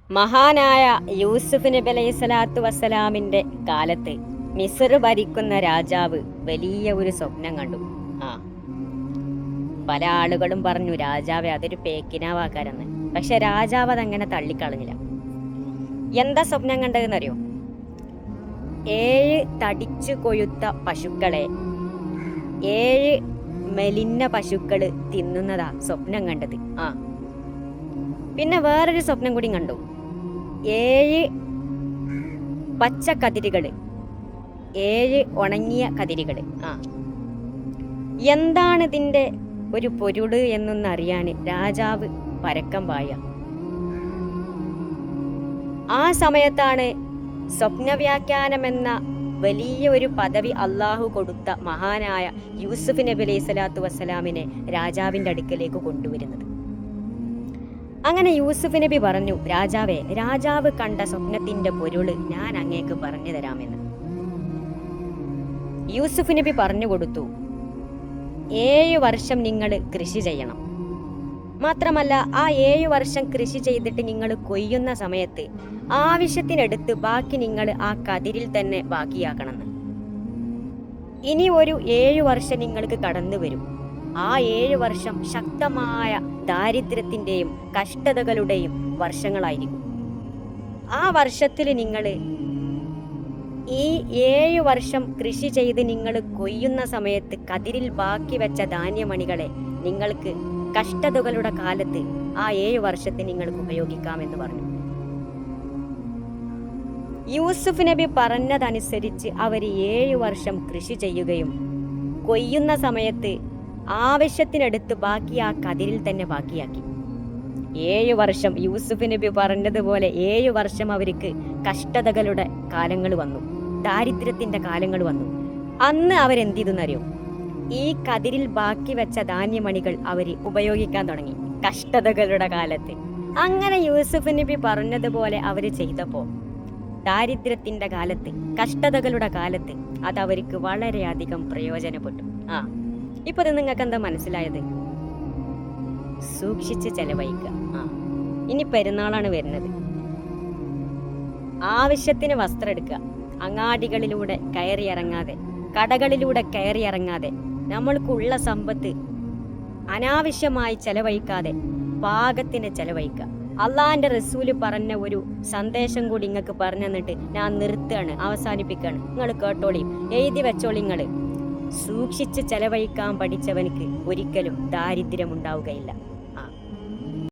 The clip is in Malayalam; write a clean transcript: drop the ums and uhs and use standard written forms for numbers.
മഹാനായ യൂസുഫ് നബി അലൈഹി സ്വലാത്തു വസ്സലാമിന്റെ കാലത്ത് മിസ്ർ ഭരിക്കുന്ന രാജാവ് വലിയ ഒരു സ്വപ്നം കണ്ടു. പല ആളുകളും പറഞ്ഞു രാജാവെ അതൊരു പേക്കിനാവാക്കാരെന്ന്. പക്ഷെ രാജാവ് അതങ്ങനെ തള്ളിക്കളഞ്ഞില്ല. എന്താ സ്വപ്നം കണ്ടതെന്നറിയോ? 7 തടിച്ചു കൊഴുത്ത പശുക്കളെ 7 മെലിന്ന പശുക്കള് തിന്നുന്നതാ സ്വപ്നം കണ്ടത്. പിന്നെ വേറൊരു സ്വപ്നം കൂടി കണ്ടു. 7 പച്ച കതിരുകള് 7 ഉണങ്ങിയ കതിരുകള്. എന്താണ് ഇതിന്റെ ഒരു പൊരുള് എന്നൊന്നറിയാന് രാജാവ് പരക്കം പായ. ആ സമയത്താണ് സ്വപ്നവ്യാഖ്യാനം എന്ന വലിയ ഒരു പദവി അള്ളാഹു കൊടുത്ത മഹാനായ യൂസുഫ് നബി അലൈഹി സ്വലാത്തു വസ്സലാമിനെ രാജാവിന്റെ അടുക്കലേക്ക് കൊണ്ടുവരുന്നത്. അങ്ങനെ യൂസുഫ് നബി പറഞ്ഞു, രാജാവേ, രാജാവ് കണ്ട സ്വപ്നത്തിന്റെ പൊരുള് ഞാൻ അങ്ങേക്ക് പറഞ്ഞു തരാമെന്ന്. യൂസുഫ് നബി പറഞ്ഞു കൊടുത്തു, 7 വർഷം നിങ്ങൾ കൃഷി ചെയ്യണം. മാത്രമല്ല ആ 7 വർഷം കൃഷി ചെയ്തിട്ട് നിങ്ങൾ കൊയ്യുന്ന സമയത്ത് ആവശ്യത്തിനെടുത്ത് ബാക്കി നിങ്ങൾ ആ കതിരിൽ തന്നെ ബാക്കിയാക്കണമെന്ന്. ഇനി ഒരു 7 വർഷം നിങ്ങൾക്ക് കടന്നു വരും. ആ 7 വർഷം ശക്തമായ ദാരിദ്ര്യത്തിന്റെയും കഷ്ടതകളുടെയും വർഷങ്ങളായിരിക്കും. ആ വർഷത്തിൽ നിങ്ങൾ ഈ 7 വർഷം കൃഷി ചെയ്ത് നിങ്ങൾ കൊയ്യുന്ന സമയത്ത് കതിരിൽ ബാക്കി വെച്ച ധാന്യമണികളെ നിങ്ങൾക്ക് കഷ്ടതകളുടെ കാലത്ത് ആ 7 വർഷത്തെ നിങ്ങൾക്ക് ഉപയോഗിക്കാമെന്ന് പറഞ്ഞു. യൂസുഫ് നബി പറഞ്ഞതനുസരിച്ച് അവർ 7 വർഷം കൃഷി ചെയ്യുകയും കൊയ്യുന്ന സമയത്ത് ആവശ്യത്തിനടുത്ത് ബാക്കി ആ കതിരിൽ തന്നെ ബാക്കിയാക്കി. 7 വർഷം യൂസുഫ് നബി പറഞ്ഞതുപോലെ 7 വർഷം അവർക്ക് കഷ്ടതകളുടെ കാലങ്ങൾ വന്നു, ദാരിദ്ര്യത്തിന്റെ കാലങ്ങൾ വന്നു. അന്ന് അവരെന്തിതെന്നറിയോ? ഈ കതിരിൽ ബാക്കി വെച്ച ധാന്യമണികൾ അവര് ഉപയോഗിക്കാൻ തുടങ്ങി കഷ്ടതകളുടെ കാലത്ത്. അങ്ങനെ യൂസുഫ് നബി പറഞ്ഞതുപോലെ അവര് ചെയ്തപ്പോ ദാരിദ്ര്യത്തിന്റെ കാലത്ത്, കഷ്ടതകളുടെ കാലത്ത് അത് അവർക്ക് വളരെയധികം പ്രയോജനപ്പെട്ടു. ഇപ്പൊ ഇത് നിങ്ങൾക്ക് എന്താ മനസ്സിലായത്? സൂക്ഷിച്ച് ചെലവഴിക്കുക. ഇനി പെരുന്നാളാണ് വരുന്നത്. ആവശ്യത്തിന് വസ്ത്രം എടുക്കുക. അങ്ങാടികളിലൂടെ കയറിയിറങ്ങാതെ, കടകളിലൂടെ കയറിയിറങ്ങാതെ, നമ്മൾക്കുള്ള സമ്പത്ത് അനാവശ്യമായി ചെലവഴിക്കാതെ പാകത്തിന് ചെലവഴിക്കുക. അള്ളാഹിന്റെ റസൂല് പറഞ്ഞ ഒരു സന്ദേശം കൂടി നിങ്ങൾക്ക് പറഞ്ഞു തന്നിട്ട് ഞാൻ നിർത്തുകയാണ്, അവസാനിപ്പിക്കുകയാണ്. നിങ്ങൾ കേട്ടോളി, എഴുതി വെച്ചോളി. നിങ്ങൾ സൂക്ഷിച്ച് ചെലവഴിക്കാൻ പഠിച്ചവനിക്ക് ഒരിക്കലും ദാരിദ്ര്യം ഉണ്ടാവുകയില്ല.